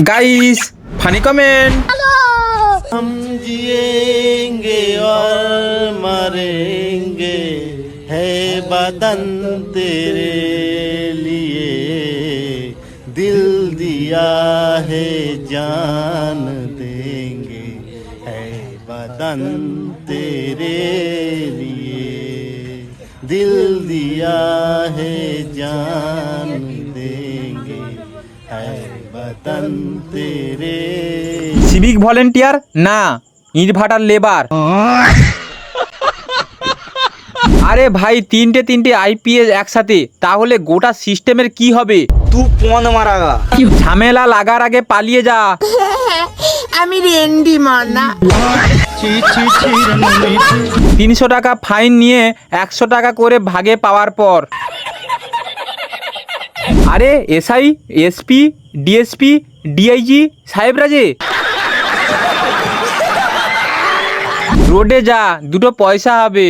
Guys funny comment. हम जिएंगे और मरेंगे है बदन तेरे लिए, दिल दिया है जान देंगे है बदन तेरे लिए, दिल दिया है जान देंगे है बदन तेरे। সিভিক ভলেন্টিয়ার না ইটভাটার লেবার। আরে ভাই তিনটে আইপিএস একসাথে, তাহলে গোটা সিস্টেমের কি হবে? तू कौन मारागा? ঝামেলা লাগার আগে পালিয়ে যা। আমি রেন্ডি মানা। 300 টাকা ফাইন নিয়ে 100 টাকা করে ভাগে পাওয়ার পর আরে এসআই এসপি ডিএসপি ডিআইজি সাহেবরা যে রোডে যা, দুটো পয়সা হবে।